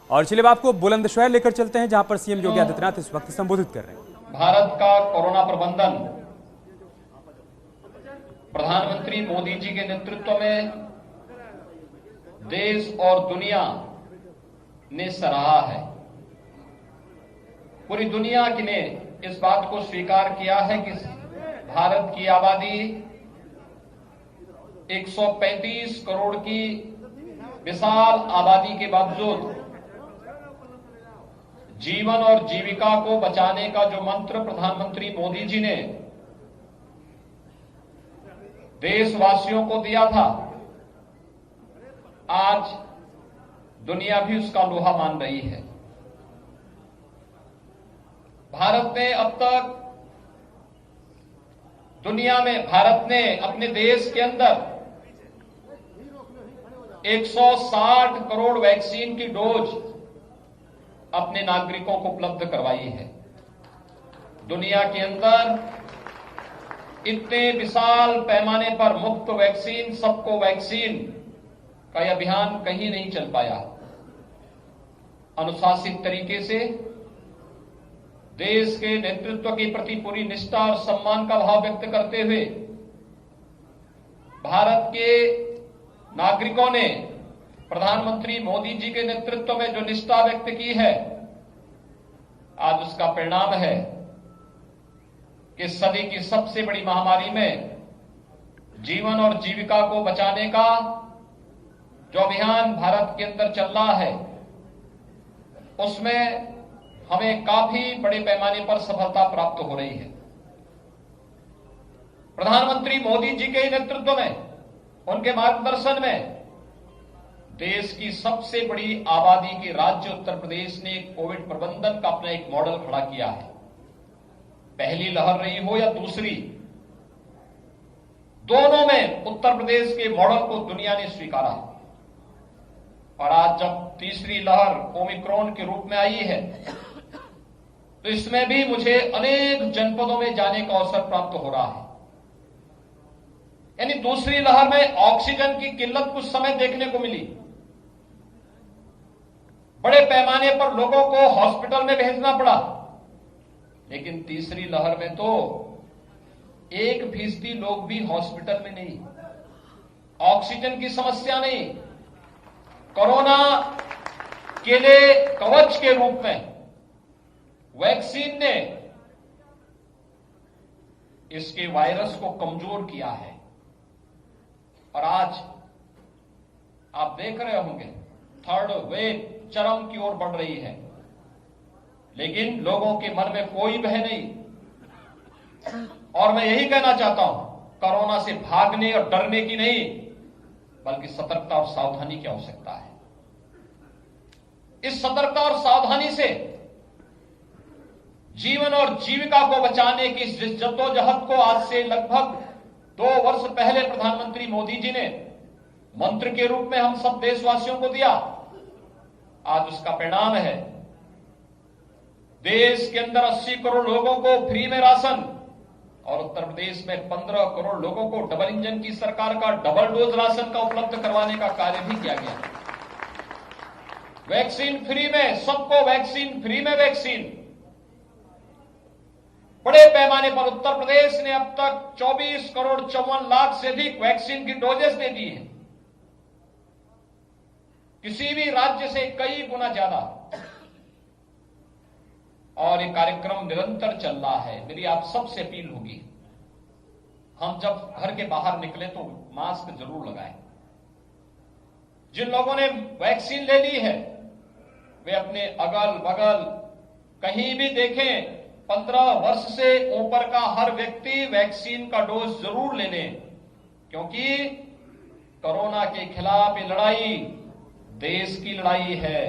और चलिए अब आपको बुलंदशहर लेकर चलते हैं, जहां पर सीएम योगी आदित्यनाथ इस वक्त संबोधित कर रहे हैं। भारत का कोरोना प्रबंधन प्रधानमंत्री मोदी जी के नेतृत्व में देश और दुनिया ने सराहा है। पूरी दुनिया ने इस बात को स्वीकार किया है कि भारत की आबादी 135 करोड़ की विशाल आबादी के बावजूद जीवन और जीविका को बचाने का जो मंत्र प्रधानमंत्री मोदी जी ने देशवासियों को दिया था, आज दुनिया भी उसका लोहा मान रही है। भारत ने अब तक दुनिया में अपने देश के अंदर 160 करोड़ वैक्सीन की डोज अपने नागरिकों को उपलब्ध करवाई है। दुनिया के अंदर इतने विशाल पैमाने पर मुफ्त वैक्सीन, सबको वैक्सीन का यह अभियान कहीं नहीं चल पाया। अनुशासित तरीके से देश के नेतृत्व के प्रति पूरी निष्ठा और सम्मान का भाव व्यक्त करते हुए भारत के नागरिकों ने प्रधानमंत्री मोदी जी के नेतृत्व में जो निष्ठा व्यक्त की है, आज उसका परिणाम है कि सदी की सबसे बड़ी महामारी में जीवन और जीविका को बचाने का जो अभियान भारत के अंदर चल रहा है, उसमें हमें काफी बड़े पैमाने पर सफलता प्राप्त हो रही है। प्रधानमंत्री मोदी जी के नेतृत्व में, उनके मार्गदर्शन में देश की सबसे बड़ी आबादी के राज्य उत्तर प्रदेश ने कोविड प्रबंधन का अपना एक मॉडल खड़ा किया है। पहली लहर रही हो या दूसरी, दोनों में उत्तर प्रदेश के मॉडल को दुनिया ने स्वीकारा। और आज जब तीसरी लहर ओमिक्रॉन के रूप में आई है, तो इसमें भी मुझे अनेक जनपदों में जाने का अवसर प्राप्त हो रहा है। यानी दूसरी लहर में ऑक्सीजन की किल्लत कुछ समय देखने को मिली, बड़े पैमाने पर लोगों को हॉस्पिटल में भेजना पड़ा। लेकिन तीसरी लहर में तो 1% लोग भी हॉस्पिटल में नहीं, ऑक्सीजन की समस्या नहीं। कोरोना के लिए कवच के रूप में वैक्सीन ने इसके वायरस को कमजोर किया है। और आज आप देख रहे होंगे थर्ड वेव चरम की ओर बढ़ रही है, लेकिन लोगों के मन में कोई भय नहीं। और मैं यही कहना चाहता हूं, कोरोना से भागने और डरने की नहीं, बल्कि सतर्कता और सावधानी की आवश्यकता है। इस सतर्कता और सावधानी से जीवन और जीविका को बचाने की इस जद्दोजहद को आज से लगभग 2 वर्ष पहले प्रधानमंत्री मोदी जी ने मंत्र के रूप में हम सब देशवासियों को दिया। आज उसका परिणाम है, देश के अंदर 80 करोड़ लोगों को फ्री में राशन, और उत्तर प्रदेश में 15 करोड़ लोगों को डबल इंजन की सरकार का डबल डोज राशन का उपलब्ध करवाने का कार्य भी किया गया। वैक्सीन फ्री में, सबको वैक्सीन फ्री में वैक्सीन। बड़े पैमाने पर उत्तर प्रदेश ने अब तक 24 करोड़ 54 लाख से अधिक वैक्सीन की डोजेस दे दी है, किसी भी राज्य से कई गुना ज्यादा। और ये कार्यक्रम निरंतर चल रहा है। मेरी आप सबसे अपील होगी, हम जब घर के बाहर निकले तो मास्क जरूर लगाएं। जिन लोगों ने वैक्सीन ले ली है, वे अपने अगल बगल कहीं भी देखें, 15 वर्ष से ऊपर का हर व्यक्ति वैक्सीन का डोज जरूर ले लें, क्योंकि कोरोना के खिलाफ ये लड़ाई देश की लड़ाई है।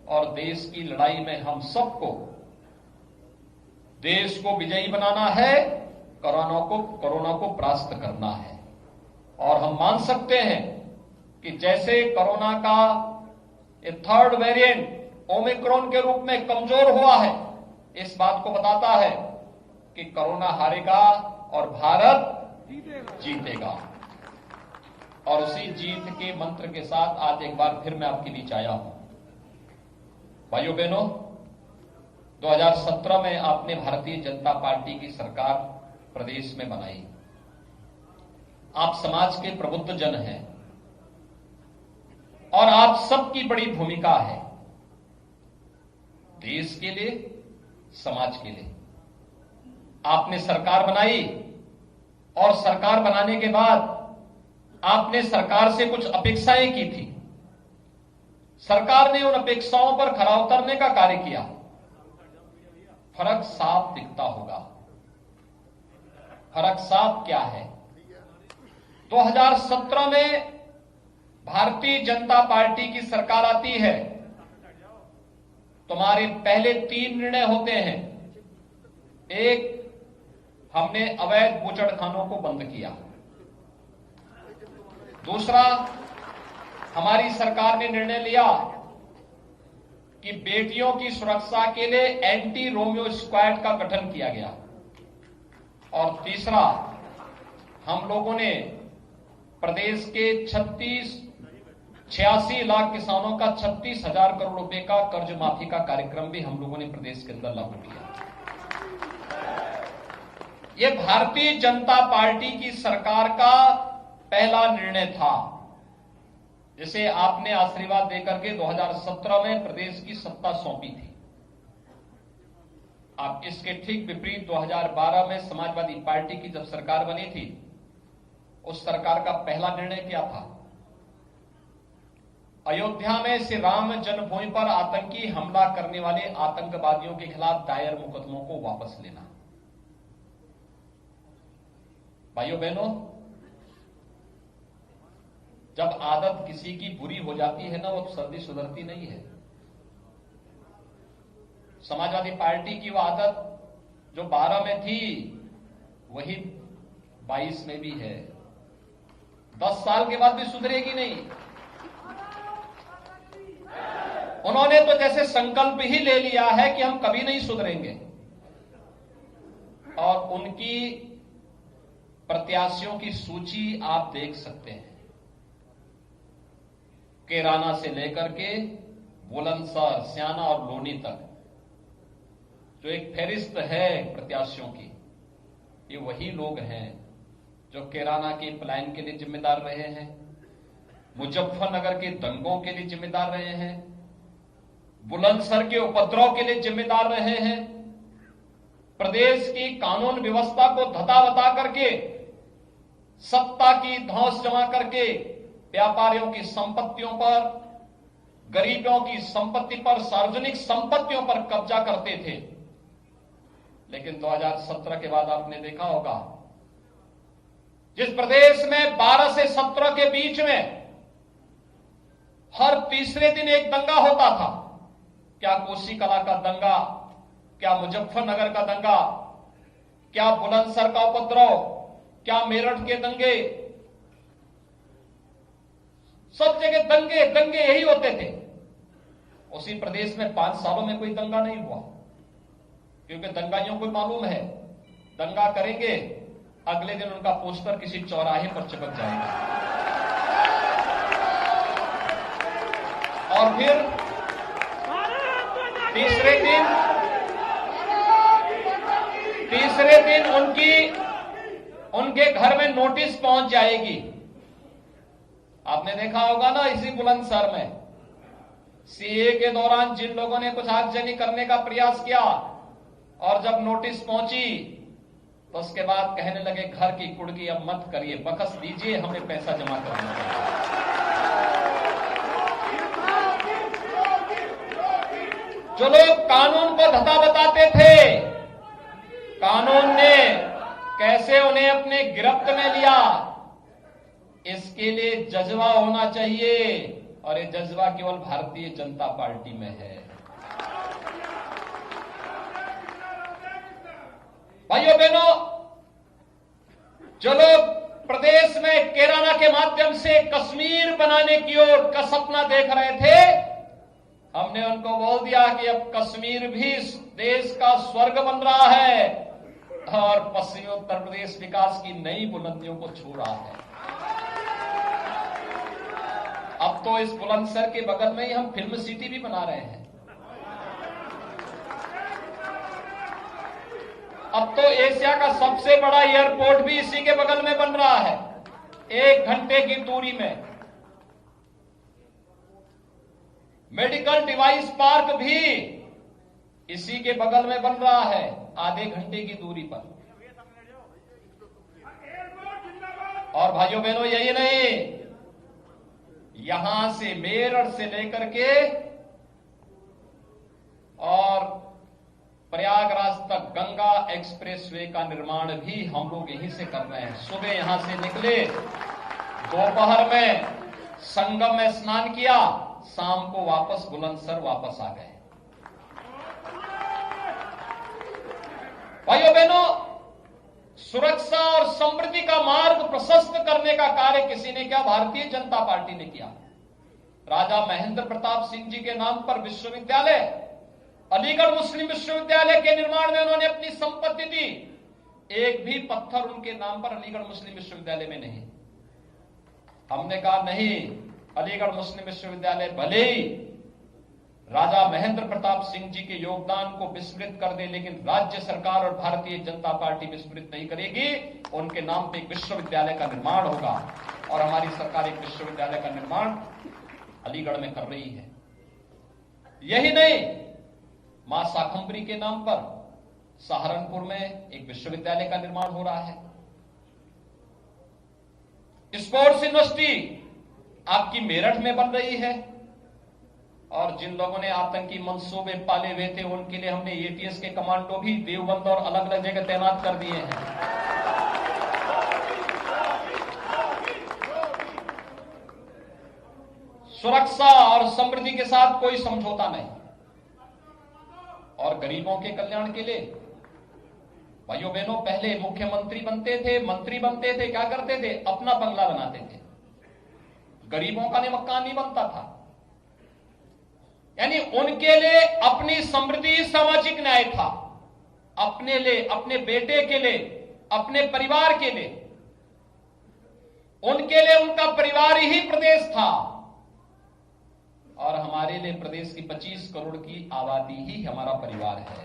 और देश की लड़ाई में हम सबको देश को विजयी बनाना है, कोरोना को परास्त करना है। और हम मान सकते हैं कि जैसे कोरोना का ये थर्ड वेरिएंट ओमिक्रॉन के रूप में कमजोर हुआ है, इस बात को बताता है कि कोरोना हारेगा और भारत जीतेगा। और उसी जीत के मंत्र के साथ आज एक बार फिर मैं आपके बीच आया हूं। भाइयों बहनों, 2017 में आपने भारतीय जनता पार्टी की सरकार प्रदेश में बनाई। आप समाज के प्रबुद्ध जन हैं और आप सबकी बड़ी भूमिका है देश के लिए, समाज के लिए। आपने सरकार बनाई और सरकार बनाने के बाद आपने सरकार से कुछ अपेक्षाएं की थी। सरकार ने उन अपेक्षाओं पर खरा उतरने का कार्य किया। फर्क साफ दिखता होगा। फर्क साफ क्या है? 2017 में भारतीय जनता पार्टी की सरकार आती है, तुम्हारे पहले 3 निर्णय होते हैं। एक, हमने अवैध बूचड़खानों को बंद किया। दूसरा, हमारी सरकार ने निर्णय लिया कि बेटियों की सुरक्षा के लिए एंटी रोमियो स्क्वाड का गठन किया गया। और तीसरा, हम लोगों ने प्रदेश के 86 लाख किसानों का 36,000 करोड़ रुपए का कर्ज माफी का कार्यक्रम भी हम लोगों ने प्रदेश के अंदर लागू किया। यह भारतीय जनता पार्टी की सरकार का पहला निर्णय था, जिसे आपने आशीर्वाद देकर के 2017 में प्रदेश की सत्ता सौंपी थी। आप इसके ठीक विपरीत 2012 में समाजवादी पार्टी की जब सरकार बनी थी, उस सरकार का पहला निर्णय क्या था? अयोध्या में श्री राम जन्मभूमि पर आतंकी हमला करने वाले आतंकवादियों के खिलाफ दायर मुकदमों को वापस लेना। भाइयों बहनों, जब आदत किसी की बुरी हो जाती है ना, वो सर्दी सुधरती नहीं है। समाजवादी पार्टी की वो आदत जो 12 में थी, वही 22 में भी है। 10 साल के बाद भी सुधरेगी नहीं। उन्होंने तो जैसे संकल्प ही ले लिया है कि हम कभी नहीं सुधरेंगे। और उनकी प्रत्याशियों की सूची आप देख सकते हैं। कैराना से लेकर के बुलंदशहर, स्याना और लोनी तक जो एक फहरिस्त है प्रत्याशियों की, ये वही लोग हैं जो कैराना के पलायन के लिए जिम्मेदार रहे हैं, मुजफ्फरनगर के दंगों के लिए जिम्मेदार रहे हैं, बुलंदशहर के उपद्रव के लिए जिम्मेदार रहे हैं, प्रदेश की कानून व्यवस्था को धता बता करके, सत्ता की धौंस जमा करके व्यापारियों की संपत्तियों पर, गरीबों की संपत्ति पर, सार्वजनिक संपत्तियों पर कब्जा करते थे। लेकिन 2017 के बाद आपने देखा होगा, जिस प्रदेश में 12 से 17 के बीच में हर तीसरे दिन एक दंगा होता था। क्या कोसी कला का दंगा, क्या मुजफ्फरनगर का दंगा, क्या बुलंदशहर का उपद्रव, क्या मेरठ के दंगे, सब जगह दंगे दंगे यही होते थे। उसी प्रदेश में 5 सालों में कोई दंगा नहीं हुआ, क्योंकि दंगाइयों को मालूम है दंगा करेंगे, अगले दिन उनका पोस्टर किसी चौराहे पर चिपक जाएगा। और फिर तीसरे दिन उनके घर में नोटिस पहुंच जाएगी। आपने देखा होगा ना, इसी बुलंदशहर में सीए के दौरान जिन लोगों ने कुछ आगजनी करने का प्रयास किया और जब नोटिस पहुंची तो उसके बाद कहने लगे घर की कुड़की अब मत करिए, बकस दीजिए, हमें पैसा जमा करना है। जो लोग कानून को धता बताते थे, कानून ने कैसे उन्हें अपने गिरफ्त में लिया, इसके लिए जज्बा होना चाहिए, और ये जज्बा केवल भारतीय जनता पार्टी में है। भाइयों बहनों, जो लोग प्रदेश में कैराना के माध्यम से कश्मीर बनाने की ओर का सपना देख रहे थे, हमने उनको बोल दिया कि अब कश्मीर भी देश का स्वर्ग बन रहा है और पश्चिमी उत्तर प्रदेश विकास की नई बुलंदियों को छू रहा है। अब तो इस बुलंदशहर के बगल में ही हम फिल्म सिटी भी बना रहे हैं। अब तो एशिया का सबसे बड़ा एयरपोर्ट भी इसी के बगल में बन रहा है, 1 घंटे की दूरी में। मेडिकल डिवाइस पार्क भी इसी के बगल में बन रहा है, आधे घंटे की दूरी पर। और भाइयों बहनों, यही नहीं, यहां से मेरठ से लेकर के और प्रयागराज तक गंगा एक्सप्रेसवे का निर्माण भी हम लोग यहीं से कर रहे हैं। सुबह यहां से निकले, दोपहर में संगम में स्नान किया, शाम को वापस बुलंदशहर वापस आ गए। भाइयों बहनों, सुरक्षा और समृद्धि का मार्ग प्रशस्त करने का कार्य किसी ने किया? भारतीय जनता पार्टी ने किया। राजा महेंद्र प्रताप सिंह जी के नाम पर विश्वविद्यालय, अलीगढ़ मुस्लिम विश्वविद्यालय के निर्माण में उन्होंने अपनी संपत्ति दी। एक भी पत्थर उनके नाम पर अलीगढ़ मुस्लिम विश्वविद्यालय में नहीं। हमने कहा नहीं, अलीगढ़ मुस्लिम विश्वविद्यालय भले ही राजा महेंद्र प्रताप सिंह जी के योगदान को विस्मृत कर दे, लेकिन राज्य सरकार और भारतीय जनता पार्टी विस्मृत नहीं करेगी। उनके नाम पे एक विश्वविद्यालय का निर्माण होगा और हमारी सरकार एक विश्वविद्यालय का निर्माण अलीगढ़ में कर रही है। यही नहीं, मां शाकंभरी के नाम पर सहारनपुर में एक विश्वविद्यालय का निर्माण हो रहा है। स्पोर्ट्स यूनिवर्सिटी आपकी मेरठ में बन रही है। और जिन लोगों ने आतंकी मंसूबे पाले हुए थे, उनके लिए हमने एटीएस के कमांडो भी देवबंद और अलग अलग जगह तैनात कर दिए हैं। सुरक्षा और समृद्धि के साथ कोई समझौता नहीं। और गरीबों के कल्याण के लिए भाइयों बहनों, पहले मुख्यमंत्री बनते थे, मंत्री बनते थे, क्या करते थे? अपना बंगला बनाते थे। गरीबों का मकान नहीं बनता था। यानी उनके लिए अपनी समृद्धि सामाजिक न्याय था, अपने लिए, अपने बेटे के लिए, अपने परिवार के लिए। उनके लिए उनका परिवार ही प्रदेश था और हमारे लिए प्रदेश की 25 करोड़ की आबादी ही हमारा परिवार है।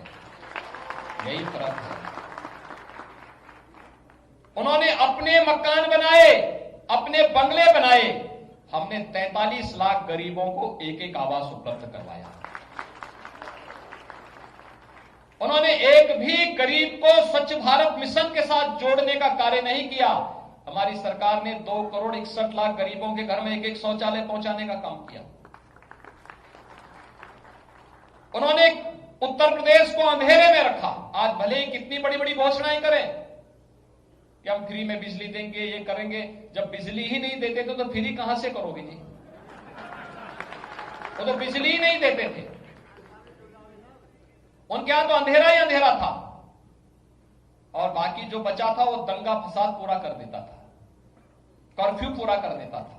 यही फर्क है। उन्होंने अपने मकान बनाए, अपने बंगले बनाए। हमने 43 लाख गरीबों को एक एक आवास उपलब्ध करवाया। उन्होंने एक भी गरीब को स्वच्छ भारत मिशन के साथ जोड़ने का कार्य नहीं किया। हमारी सरकार ने 2 करोड़ 61 लाख गरीबों के घर में एक एक शौचालय पहुंचाने का काम किया। उन्होंने उत्तर प्रदेश को अंधेरे में रखा। आज भले ही कितनी बड़ी बड़ी घोषणाएं करें कि हम फ्री में बिजली देंगे, ये करेंगे, जब बिजली ही नहीं देते थे तो फ्री कहां से करोगे जी? वो तो बिजली ही नहीं देते थे। उनके यहां तो अंधेरा ही अंधेरा था और बाकी जो बचा था वो दंगा फसाद पूरा कर देता था, कर्फ्यू पूरा कर देता था।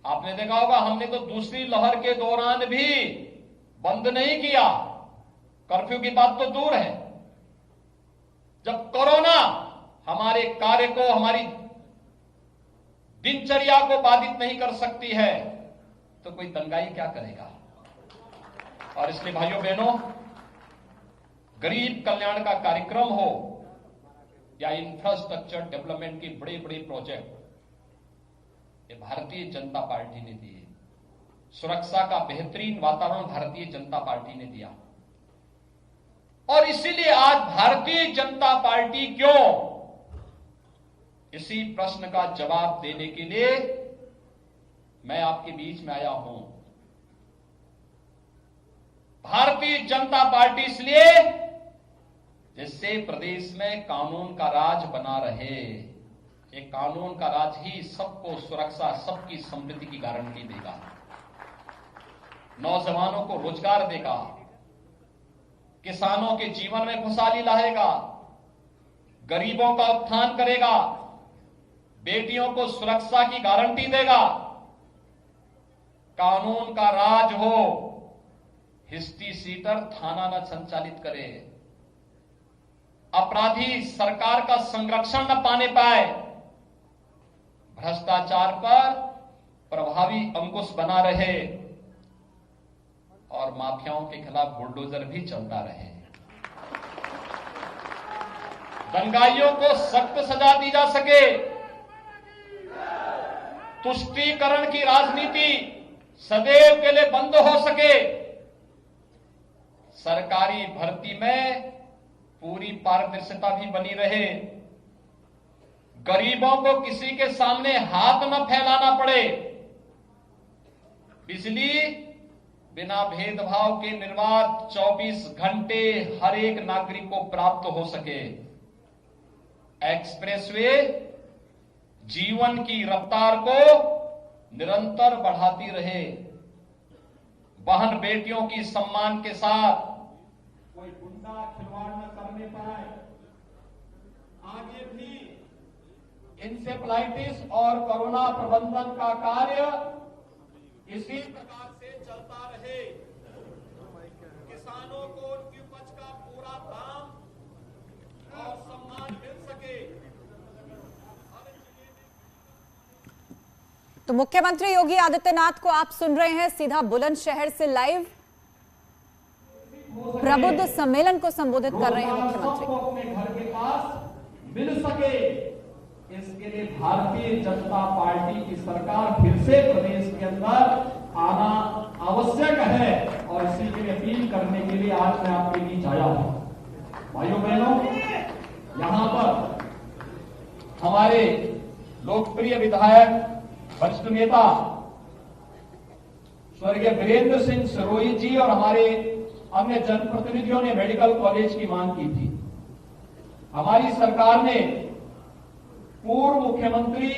आपने देखा होगा, हमने तो दूसरी लहर के दौरान भी बंद नहीं किया। कर्फ्यू की बात तो दूर है, जब कोरोना हमारे कार्य को, हमारी दिनचर्या को बाधित नहीं कर सकती है तो कोई दंगाई क्या करेगा? और इसलिए भाइयों बहनों, गरीब कल्याण का कार्यक्रम हो या इंफ्रास्ट्रक्चर डेवलपमेंट की बड़े बड़े प्रोजेक्ट, ये भारतीय जनता पार्टी ने दिए। सुरक्षा का बेहतरीन वातावरण भारतीय जनता पार्टी ने दिया। और इसीलिए आज भारतीय जनता पार्टी क्यों, इसी प्रश्न का जवाब देने के लिए मैं आपके बीच में आया हूं। भारतीय जनता पार्टी इसलिए जिससे प्रदेश में कानून का राज बना रहे। ये कानून का राज ही सबको सुरक्षा, सबकी समृद्धि की गारंटी देगा, नौजवानों को रोजगार देगा, किसानों के जीवन में खुशहाली लाएगा, गरीबों का उत्थान करेगा, बेटियों को सुरक्षा की गारंटी देगा। कानून का राज हो, हिस्ट्री सीटर थाना न संचालित करे, अपराधी सरकार का संरक्षण न पाने पाए, भ्रष्टाचार पर प्रभावी अंकुश बना रहे और माफियाओं के खिलाफ बुलडोजर भी चलता रहे। दंगाइयों को सख्त सजा दी जा सके, तुष्टीकरण की राजनीति सदैव के लिए बंद हो सके, सरकारी भर्ती में पूरी पारदर्शिता भी बनी रहे, गरीबों को किसी के सामने हाथ न फैलाना पड़े, बिजली बिना भेदभाव के निर्बाध 24 घंटे हर एक नागरिक को प्राप्त हो सके, एक्सप्रेसवे जीवन की रफ्तार को निरंतर बढ़ाती रहे, बहन बेटियों की सम्मान के साथ कोई गुंडा खिलवाड़ न करने पाए, आगे भी इंसेफ्लाइटिस और कोरोना प्रबंधन का कार्य इसी प्रकार से चलता रहे, किसानों को उनकी उपज का पूरा दाम और सम्मान मिल सके। तो मुख्यमंत्री योगी आदित्यनाथ को आप सुन रहे हैं सीधा बुलंदशहर से लाइव प्रबुद्ध सम्मेलन को संबोधित कर रहे हैं मुख्यमंत्री। अपने घर के पास मिल सके, इसके लिए भारतीय जनता पार्टी की सरकार फिर से प्रदेश के अंदर आना आवश्यक है और इसी के लिए अपील करने के लिए आज मैं आपके बीच आया हूं। भाइयों बहनों, यहां पर हमारे लोकप्रिय विधायक वरिष्ठ नेता स्वर्गीय वीरेंद्र सिंह सिरोही जी और हमारे अन्य जनप्रतिनिधियों ने मेडिकल कॉलेज की मांग की थी। हमारी सरकार ने पूर्व मुख्यमंत्री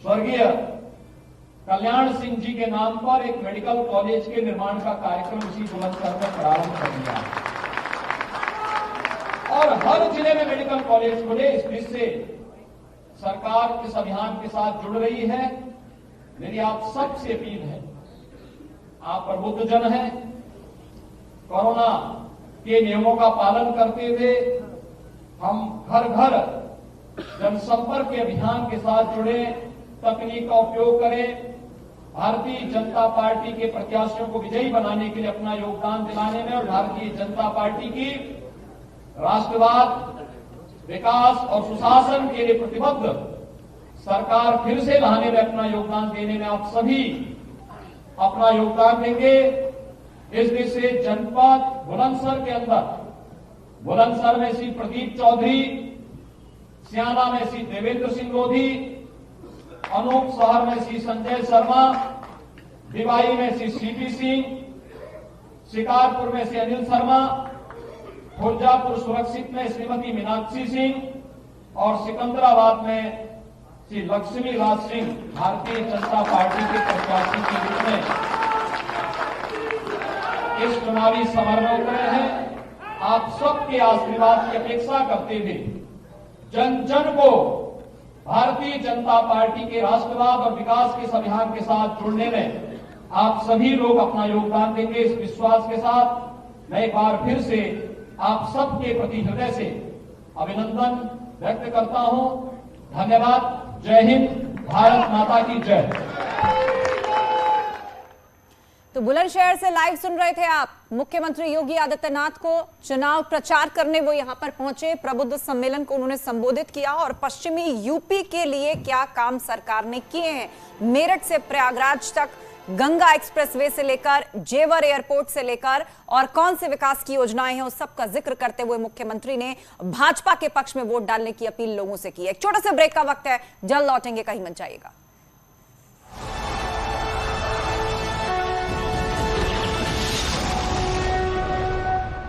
स्वर्गीय कल्याण सिंह जी के नाम पर एक मेडिकल कॉलेज के निर्माण का कार्यक्रम इसी बुलंदशहर में प्रारंभ कर दिया और हर जिले में मेडिकल कॉलेज खुले। इस दृष्टि से सरकार इस अभियान के साथ जुड़ रही है। मेरी आप सबसे अपील है, आप प्रबुद्ध जन हैं, कोरोना के नियमों का पालन करते हुए हम घर घर जनसंपर्क के अभियान के साथ जुड़े, तकनीक का उपयोग करें, भारतीय जनता पार्टी के प्रत्याशियों को विजयी बनाने के लिए अपना योगदान दिलाने में और भारतीय जनता पार्टी की राष्ट्रवाद, विकास और सुशासन के लिए प्रतिबद्ध सरकार फिर से लाने में अपना योगदान देने में आप सभी अपना योगदान देंगे। इस दृष्टि से जनपद बुलंदशहर के अंदर, बुलंदशहर में श्री प्रदीप चौधरी, सियाना में श्री देवेंद्र सिंह लोधी, अनूप शहर में श्री संजय शर्मा, भिवाई में श्री सीपी सिंह, शिकारपुर में श्री अनिल शर्मा, खुर्जापुर सुरक्षित में श्रीमती मीनाक्षी सिंह और सिकंदराबाद में श्री लक्ष्मी राज सिंह भारतीय जनता पार्टी के प्रत्याशी के रूप में इस चुनावी समर में उतरे हैं। आप सबके आशीर्वाद की अपेक्षा करते हुए जन जन को भारतीय जनता पार्टी के राष्ट्रवाद और विकास के इस अभियान के साथ जुड़ने में आप सभी लोग अपना योगदान देंगे। इस विश्वास के साथ मैं एक बार फिर से आप सबके प्रति हृदय से अभिनंदन व्यक्त करता हूं। धन्यवाद। जय हिंद, भारत माता की जय। तो बुलंदशहर से लाइव सुन रहे थे आप मुख्यमंत्री योगी आदित्यनाथ को चुनाव प्रचार करने वो यहां पर पहुंचे, प्रबुद्ध सम्मेलन को उन्होंने संबोधित किया और पश्चिमी यूपी के लिए क्या काम सरकार ने किए हैं, मेरठ से प्रयागराज तक, गंगा एक्सप्रेसवे से लेकर जेवर एयरपोर्ट से लेकर और कौन से विकास की योजनाएं हैं उस सब का जिक्र करते हुए मुख्यमंत्री ने भाजपा के पक्ष में वोट डालने की अपील लोगों से की है। एक छोटे से ब्रेक का वक्त है, जल्द लौटेंगे, कहीं मत जाइएगा।